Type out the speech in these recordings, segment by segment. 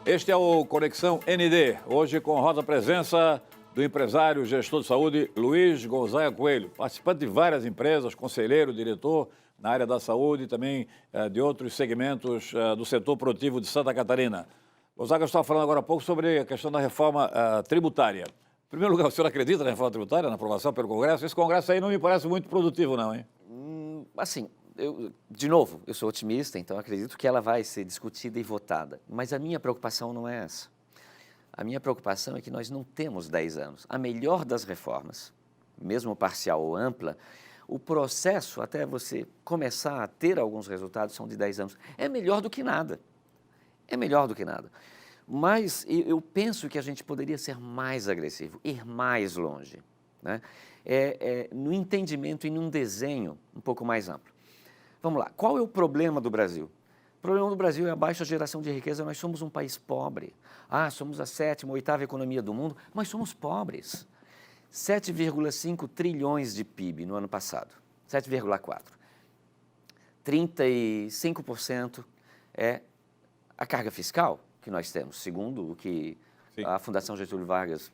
Este é o Conexão ND, hoje com a honrosa presença do empresário gestor de saúde Luiz Gonzaga Coelho, participante de várias empresas, conselheiro, diretor na área da saúde e também de outros segmentos do setor produtivo de Santa Catarina. Gonzaga estava falando agora há pouco sobre a questão da reforma tributária. Em primeiro lugar, o senhor acredita na reforma tributária, na aprovação pelo Congresso? Esse Congresso aí não me parece muito produtivo, não, hein? Assim, de novo, eu sou otimista, então acredito que ela vai ser discutida e votada. Mas a minha preocupação não é essa. A minha preocupação é que nós não temos 10 anos. A melhor das reformas, mesmo parcial ou ampla, o processo até você começar a ter alguns resultados são de 10 anos. É melhor do que nada. É melhor do que nada. Mas eu penso que a gente poderia ser mais agressivo, ir mais longe, né? No entendimento e num desenho um pouco mais amplo. Vamos lá, qual é o problema do Brasil? O problema do Brasil é a baixa geração de riqueza. Nós somos um país pobre. Somos a 7ª, 8ª economia do mundo, mas somos pobres. 7,5 trilhões de PIB no ano passado, 7,4. 35% é a carga fiscal que nós temos, segundo o que a Fundação Getúlio Vargas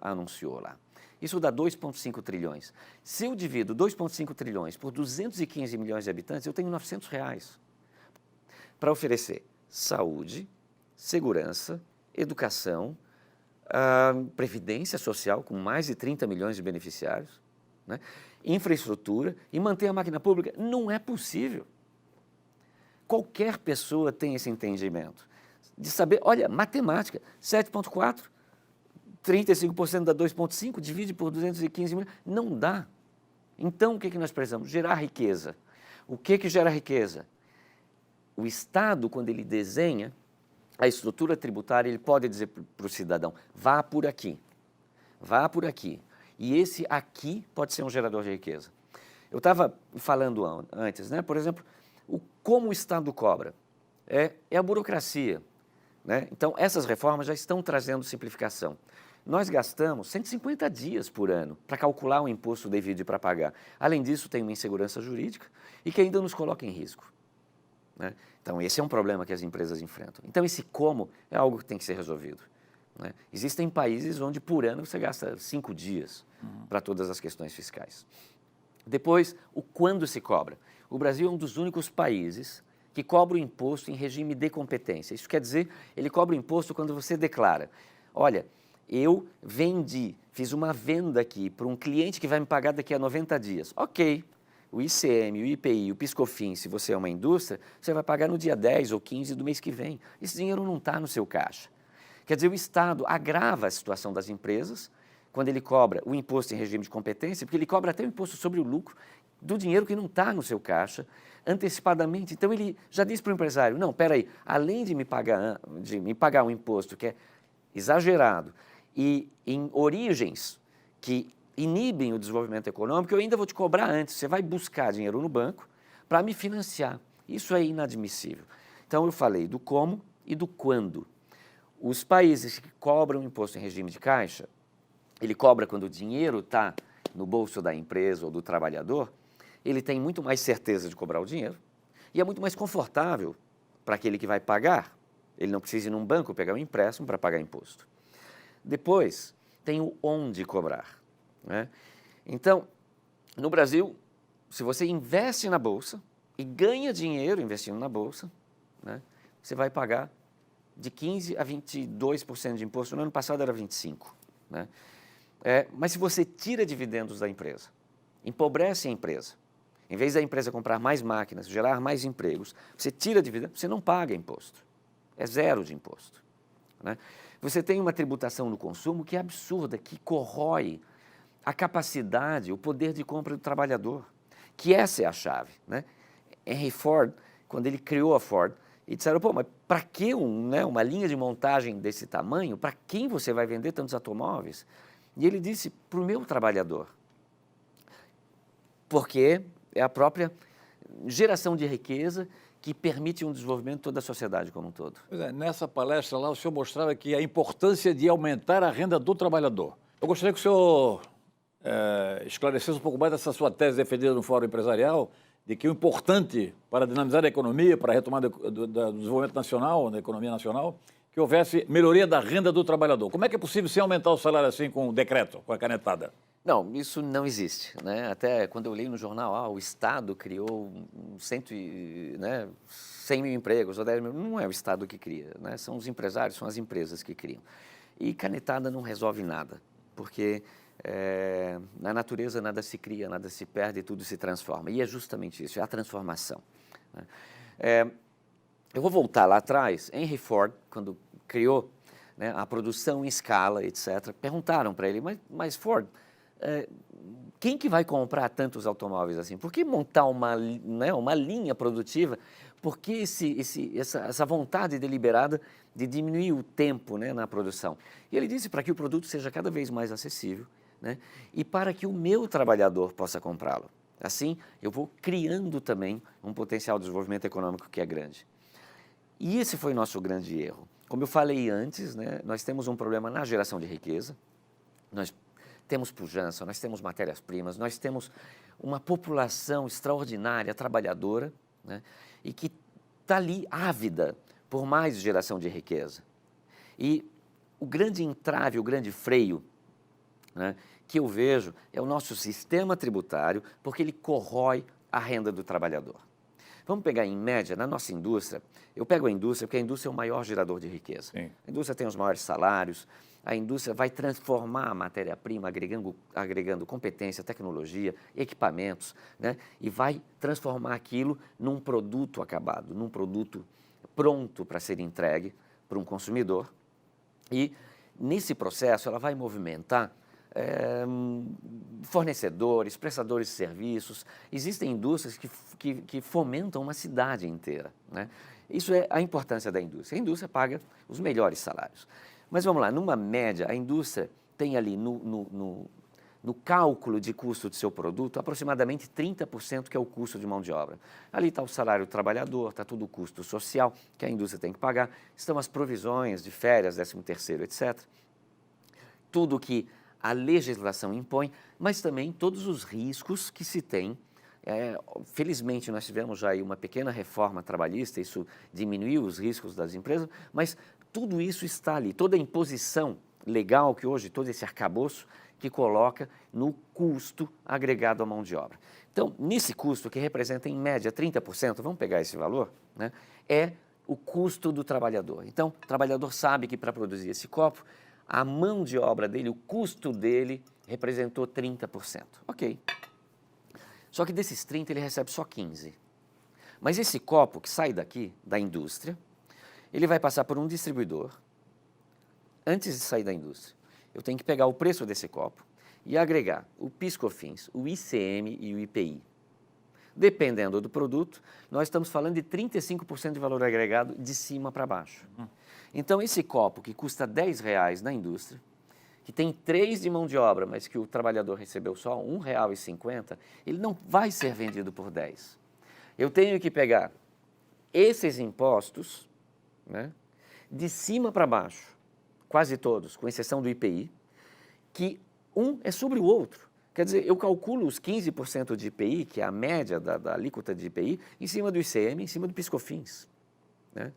anunciou lá. Isso dá 2,5 trilhões. Se eu divido 2,5 trilhões por 215 milhões de habitantes, eu tenho R$900 para oferecer saúde, segurança, educação, previdência social, com mais de 30 milhões de beneficiários, né? Infraestrutura e manter a máquina pública. Não é possível. Qualquer pessoa tem esse entendimento de saber, olha, matemática, 7,4, 35% dá 2,5, divide por 215 milhões, não dá. Então, o que nós precisamos? Gerar riqueza. O que gera riqueza? O Estado, quando ele desenha a estrutura tributária, ele pode dizer para o cidadão, vá por aqui, vá por aqui. E esse aqui pode ser um gerador de riqueza. Eu estava falando antes, né? Por exemplo, como o Estado cobra? É a burocracia, né? Então, essas reformas já estão trazendo simplificação. Nós gastamos 150 dias por ano para calcular o imposto devido e para pagar. Além disso, tem uma insegurança jurídica e que ainda nos coloca em risco, né? Então, esse é um problema que as empresas enfrentam. Então, esse como é algo que tem que ser resolvido, né? Existem países onde, por ano, você gasta 5 dias para todas as questões fiscais. Depois, o quando se cobra. O Brasil é um dos únicos países que cobra o imposto em regime de competência. Isso quer dizer, ele cobra o imposto quando você declara, olha, eu fiz uma venda aqui para um cliente que vai me pagar daqui a 90 dias. Ok, o ICM, o IPI, o PiscoFins, se você é uma indústria, você vai pagar no dia 10 ou 15 do mês que vem. Esse dinheiro não está no seu caixa. Quer dizer, o Estado agrava a situação das empresas quando ele cobra o imposto em regime de competência, porque ele cobra até o imposto sobre o lucro do dinheiro que não está no seu caixa, antecipadamente. Então, ele já diz para o empresário, não, espera aí, além de me pagar um imposto que é exagerado e em origens que inibem o desenvolvimento econômico, eu ainda vou te cobrar antes. Você vai buscar dinheiro no banco para me financiar. Isso é inadmissível. Então, eu falei do como e do quando. Os países que cobram imposto em regime de caixa, ele cobra quando o dinheiro está no bolso da empresa ou do trabalhador, ele tem muito mais certeza de cobrar o dinheiro e é muito mais confortável para aquele que vai pagar. Ele não precisa ir num banco pegar um empréstimo para pagar imposto. Depois, tem o onde cobrar, né? Então, no Brasil, se você investe na Bolsa e ganha dinheiro investindo na Bolsa, né, você vai pagar de 15% a 22% de imposto. No ano passado era 25%, né? Mas se você tira dividendos da empresa, empobrece a empresa, em vez da empresa comprar mais máquinas, gerar mais empregos, você tira dividendos, você não paga imposto. É zero de imposto, né? Você tem uma tributação no consumo que é absurda, que corrói a capacidade, o poder de compra do trabalhador, que essa é a chave, né? Henry Ford, quando ele criou a Ford, e disseram, pô, mas para que uma linha de montagem desse tamanho? Para quem você vai vender tantos automóveis? E ele disse, para o meu trabalhador, porque é a própria geração de riqueza que permite um desenvolvimento de toda a sociedade como um todo. Pois é, nessa palestra lá o senhor mostrava que a importância de aumentar a renda do trabalhador. Eu gostaria que o senhor esclarecesse um pouco mais essa sua tese defendida no Fórum Empresarial, de que o importante para dinamizar a economia, para a retomada do desenvolvimento nacional, da economia nacional, que houvesse melhoria da renda do trabalhador. Como é que é possível se aumentar o salário assim com um decreto, com a canetada? Não, isso não existe, né? Até quando eu li no jornal, o Estado criou 100 mil empregos, ou 10 mil, não é o Estado que cria, né? São os empresários, são as empresas que criam. E canetada não resolve nada, porque na natureza nada se cria, nada se perde, tudo se transforma. E é justamente isso, é a transformação, né? Eu vou voltar lá atrás, Henry Ford, quando criou, né, a produção em escala, etc., perguntaram para ele, mas Ford, quem que vai comprar tantos automóveis assim? Por que montar uma linha produtiva? Por que essa vontade deliberada de diminuir o tempo, né, na produção? E ele disse para que o produto seja cada vez mais acessível, né, e para que o meu trabalhador possa comprá-lo. Assim, eu vou criando também um potencial de desenvolvimento econômico que é grande. E esse foi o nosso grande erro. Como eu falei antes, né, nós temos um problema na geração de riqueza, nós temos pujança, nós temos matérias-primas, nós temos uma população extraordinária, trabalhadora, né, e que está ali ávida por mais geração de riqueza. E o grande entrave, o grande freio, né, que eu vejo é o nosso sistema tributário, porque ele corrói a renda do trabalhador. Vamos pegar em média, na nossa indústria, eu pego a indústria porque a indústria é o maior gerador de riqueza. Sim. A indústria tem os maiores salários, a indústria vai transformar a matéria-prima, agregando competência, tecnologia, equipamentos, né? E vai transformar aquilo num produto acabado, num produto pronto para ser entregue para um consumidor. E, nesse processo, ela vai movimentar fornecedores, prestadores de serviços. Existem indústrias que fomentam uma cidade inteira, né? Isso é a importância da indústria. A indústria paga os melhores salários. Mas vamos lá, numa média, a indústria tem ali no cálculo de custo de seu produto aproximadamente 30% que é o custo de mão de obra. Ali está o salário do trabalhador, está tudo o custo social que a indústria tem que pagar, estão as provisões de férias, 13º, etc. Tudo que a legislação impõe, mas também todos os riscos que se tem. Felizmente, nós tivemos já aí uma pequena reforma trabalhista, isso diminuiu os riscos das empresas, mas tudo isso está ali, toda a imposição legal que hoje, todo esse arcabouço que coloca no custo agregado à mão de obra. Então, nesse custo, que representa em média 30%, vamos pegar esse valor, né, é o custo do trabalhador. Então, o trabalhador sabe que para produzir esse copo, a mão de obra dele, o custo dele representou 30%. Ok. Só que desses 30 ele recebe só 15. Mas esse copo que sai daqui, da indústria, ele vai passar por um distribuidor. Antes de sair da indústria, eu tenho que pegar o preço desse copo e agregar o PIS/COFINS, o ICM e o IPI. Dependendo do produto, nós estamos falando de 35% de valor agregado de cima para baixo. Então, esse copo que custa R$10 na indústria, que tem 3 de mão de obra, mas que o trabalhador recebeu só R$1,50, ele não vai ser vendido por 10. Eu tenho que pegar esses impostos, né, de cima para baixo, quase todos, com exceção do IPI, que um é sobre o outro. Quer dizer, eu calculo os 15% de IPI, que é a média da alíquota de IPI, em cima do ICM, em cima do PIS/COFINS, né?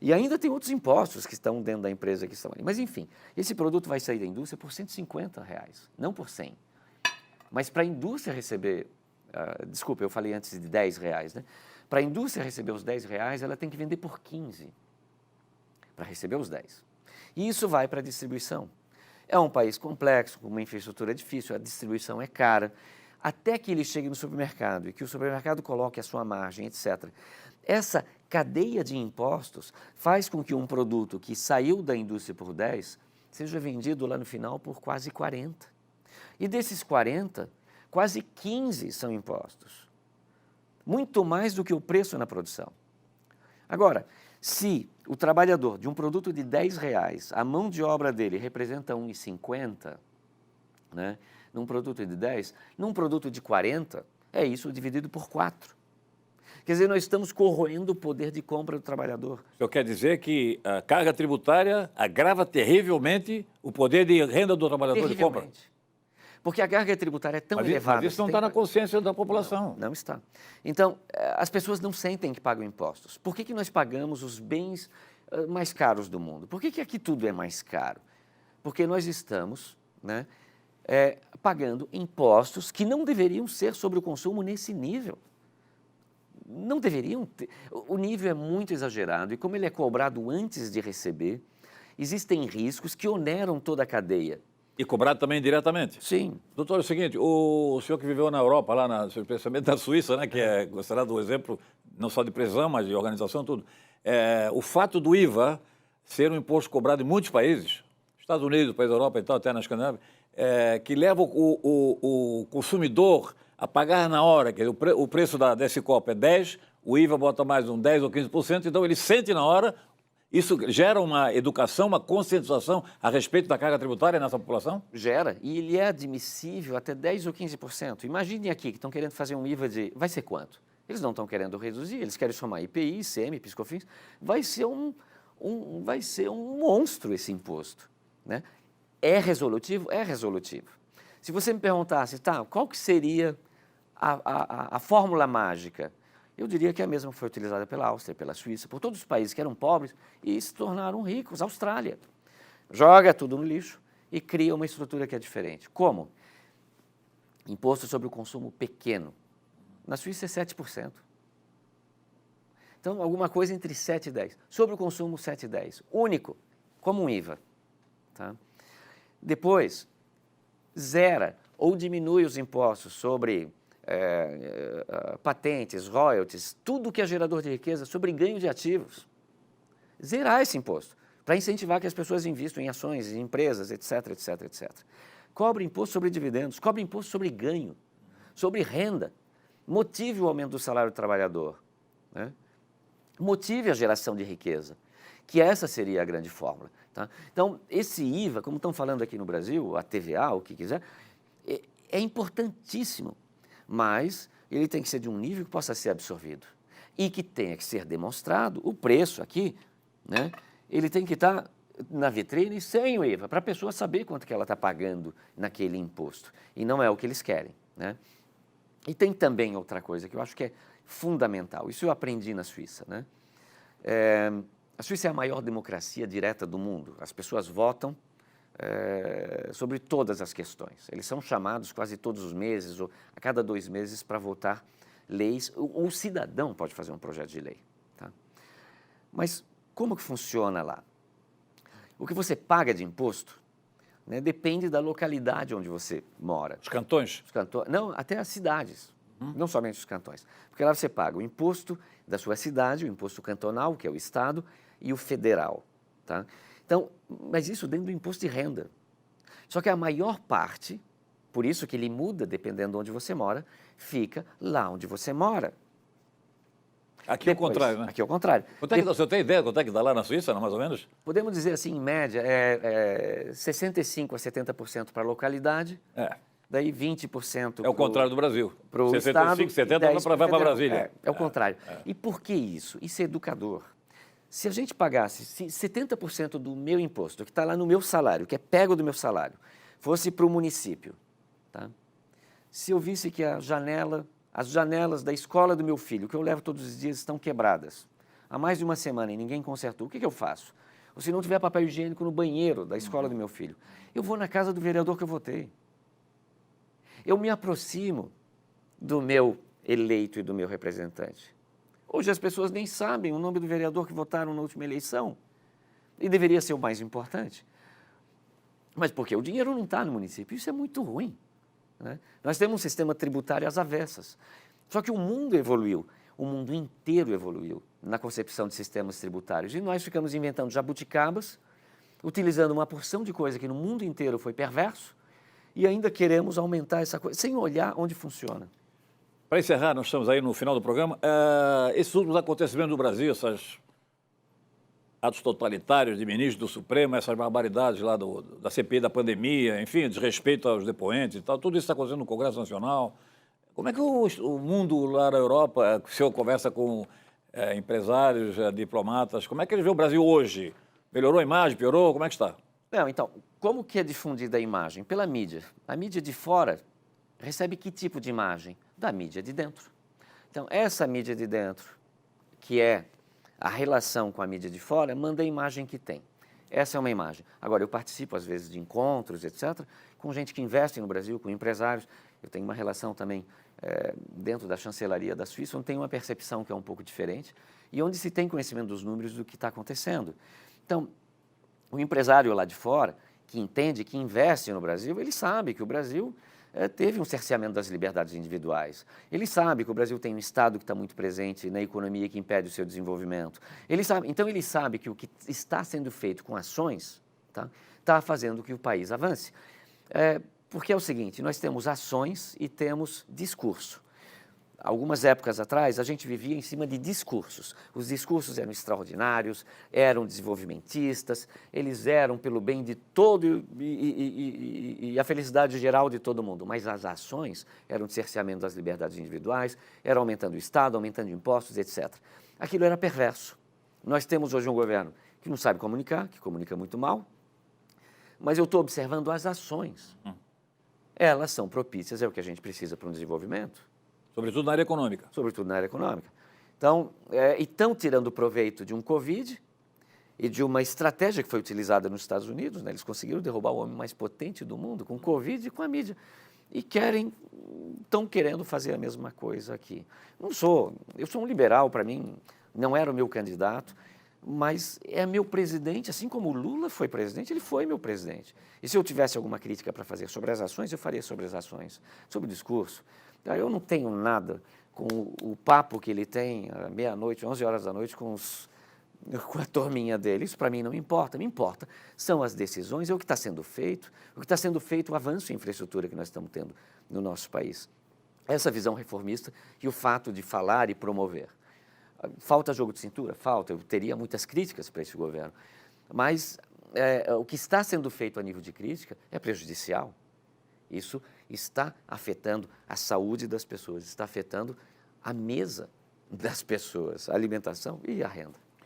E ainda tem outros impostos que estão dentro da empresa que estão ali. Mas, enfim, esse produto vai sair da indústria por R$150, não por 100. Mas para a indústria receber, desculpa, eu falei antes de R$10, né? Para a indústria receber os R$10, ela tem que vender por 15 para receber os 10. E isso vai para a distribuição. É um país complexo, com uma infraestrutura difícil, a distribuição é cara, até que ele chegue no supermercado e que o supermercado coloque a sua margem, etc. Essa cadeia de impostos faz com que um produto que saiu da indústria por 10 seja vendido lá no final por quase 40. E desses 40, quase 15 são impostos. Muito mais do que o preço na produção. Agora, se o trabalhador de um produto de R$10, a mão de obra dele representa R$1,50, né, num produto de 10, num produto de 40, é isso dividido por 4. Quer dizer, nós estamos corroendo o poder de compra do trabalhador. O senhor quer dizer que a carga tributária agrava terrivelmente o poder de renda do trabalhador de compra? Porque a carga tributária é tão elevada... Mas isso não está na consciência da população. Não está. Então, as pessoas não sentem que pagam impostos. Por que nós pagamos os bens mais caros do mundo. Por que aqui tudo é mais caro? Porque nós estamos, né, pagando impostos que não deveriam ser sobre o consumo nesse nível. Não deveriam ter. O nível é muito exagerado e como ele é cobrado antes de receber, existem riscos que oneram toda a cadeia. E cobrado também diretamente? Sim. Doutor, é o seguinte, o senhor que viveu na Europa, especialmente na Suíça, né, que é considerado um exemplo não só de prisão, mas de organização, tudo. O fato do IVA ser um imposto cobrado em muitos países, Estados Unidos, país da Europa e tal, até na Escandinávia, que leva o consumidor a pagar na hora, que o preço desse copo é 10, o IVA bota mais um 10 ou 15%, então ele sente na hora, isso gera uma educação, uma conscientização a respeito da carga tributária nessa população? Gera, e ele é admissível até 10 ou 15%. Imagine aqui que estão querendo fazer um IVA de... Vai ser quanto? Eles não estão querendo reduzir, eles querem somar IPI, ICM, PIS/COFINS. Vai ser um monstro esse imposto, né? É resolutivo? É resolutivo. Se você me perguntasse, tá, qual que seria a fórmula mágica? Eu diria que é a mesma que foi utilizada pela Áustria, pela Suíça, por todos os países que eram pobres e se tornaram ricos. Austrália joga tudo no lixo e cria uma estrutura que é diferente. Como? Imposto sobre o consumo pequeno. Na Suíça é 7%. Então, alguma coisa entre 7 e 10. Sobre o consumo, 7 e 10. Único, como um IVA. Tá? Depois, zera ou diminui os impostos sobre patentes, royalties, tudo que é gerador de riqueza, sobre ganho de ativos. Zerar esse imposto, para incentivar que as pessoas investam em ações, em empresas, etc, etc, etc. Cobre imposto sobre dividendos, cobre imposto sobre ganho, sobre renda. Motive o aumento do salário do trabalhador, né? Motive a geração de riqueza, que essa seria a grande fórmula. Tá? Então, esse IVA, como estão falando aqui no Brasil, a TVA, o que quiser, é importantíssimo, mas ele tem que ser de um nível que possa ser absorvido e que tenha que ser demonstrado, o preço aqui, né? Ele tem que estar na vitrine sem o IVA, para a pessoa saber quanto que ela está pagando naquele imposto, e não é o que eles querem, né? E tem também outra coisa que eu acho que é fundamental, isso eu aprendi na Suíça, né? A Suíça é a maior democracia direta do mundo, as pessoas votam sobre todas as questões. Eles são chamados quase todos os meses ou a cada 2 meses para votar leis. O cidadão pode fazer um projeto de lei. Tá? Mas como que funciona lá? O que você paga de imposto, né, depende da localidade onde você mora. Os cantões? Não, até as cidades, não somente os cantões. Porque lá você paga o imposto da sua cidade, o imposto cantonal, que é o estado, e o federal. Tá? Então, mas isso dentro do imposto de renda. Só que a maior parte, por isso que ele muda dependendo de onde você mora, fica lá onde você mora. Aqui é o contrário, né? Aqui é o contrário. Você tem ideia quanto é que dá lá na Suíça, mais ou menos? Podemos dizer assim, em média, 65% a 70% para a localidade, daí 20% É o contrário do Brasil. Para o estado, 70% vai para Brasília. É o contrário. E por que isso? Isso é educador. Se a gente pagasse 70% do meu imposto, que está lá no meu salário, que é pego do meu salário, fosse para o município, tá? Se eu visse que as janelas da escola do meu filho, que eu levo todos os dias, estão quebradas, há mais de uma semana e ninguém consertou, o que eu faço? Ou se não tiver papel higiênico no banheiro da escola do meu filho, eu vou na casa do vereador que eu votei. Eu me aproximo do meu eleito e do meu representante. Hoje as pessoas nem sabem o nome do vereador que votaram na última eleição. E deveria ser o mais importante. Mas porque o dinheiro não está no município. Isso é muito ruim, né? Nós temos um sistema tributário às avessas. Só que o mundo evoluiu. O mundo inteiro evoluiu na concepção de sistemas tributários. E nós ficamos inventando jabuticabas, utilizando uma porção de coisa que no mundo inteiro foi perverso, e ainda queremos aumentar essa coisa, sem olhar onde funciona. Para encerrar, nós estamos aí no final do programa. Esses últimos acontecimentos do Brasil, esses atos totalitários de ministros do Supremo, essas barbaridades lá da CPI da pandemia, enfim, desrespeito aos depoentes e tal, tudo isso está acontecendo no Congresso Nacional. Como é que o mundo lá na Europa, o senhor conversa com empresários, diplomatas, como é que ele vê o Brasil hoje? Melhorou a imagem, piorou? Como é que está? Não, então, como que é difundida a imagem? Pela mídia. A mídia de fora recebe que tipo de imagem? Da mídia de dentro. Então, essa mídia de dentro, que é a relação com a mídia de fora manda a imagem que tem. Essa é uma imagem. Agora, eu participo, às vezes, de encontros, etc., com gente que investe no Brasil, com empresários. Eu tenho uma relação também dentro da chancelaria da Suíça, onde tem uma percepção que é um pouco diferente e onde se tem conhecimento dos números do que está acontecendo. Então, o empresário lá de fora, que entende, que investe no Brasil, ele sabe que o Brasil teve um cerceamento das liberdades individuais. Ele sabe que o Brasil tem um Estado que está muito presente na economia que impede o seu desenvolvimento. Então, ele sabe que o que está sendo feito com ações está fazendo que o país avance. Porque é o seguinte, nós temos ações e temos discurso. Algumas épocas atrás, a gente vivia em cima de discursos. Os discursos eram extraordinários, eram desenvolvimentistas, eles eram pelo bem de todo e a felicidade geral de todo mundo. Mas as ações eram de cerceamento das liberdades individuais, eram aumentando o Estado, aumentando impostos, etc. Aquilo era perverso. Nós temos hoje um governo que não sabe comunicar, que comunica muito mal, mas eu estou observando as ações. Elas são propícias, é o que a gente precisa para um desenvolvimento. Sobretudo na área econômica. Sobretudo na área econômica. Então, estão tirando proveito de um Covid e de uma estratégia que foi utilizada nos Estados Unidos, né? Eles conseguiram derrubar o homem mais potente do mundo com o Covid e com a mídia. E estão querendo fazer a mesma coisa aqui. Eu sou um liberal, para mim, não era o meu candidato, mas é meu presidente, assim como o Lula foi presidente, ele foi meu presidente. E se eu tivesse alguma crítica para fazer sobre as ações, eu faria sobre as ações, sobre o discurso. Eu não tenho nada com o papo que ele tem à meia-noite, 11 horas da noite, com a turminha dele. Isso para mim não importa. Me importa são as decisões, é o que está sendo feito, o avanço em infraestrutura que nós estamos tendo no nosso país. Essa visão reformista e o fato de falar e promover. Falta jogo de cintura? Falta. Eu teria muitas críticas para esse governo. Mas o que está sendo feito a nível de crítica é prejudicial. Isso está afetando a saúde das pessoas, está afetando a mesa das pessoas, a alimentação e a renda.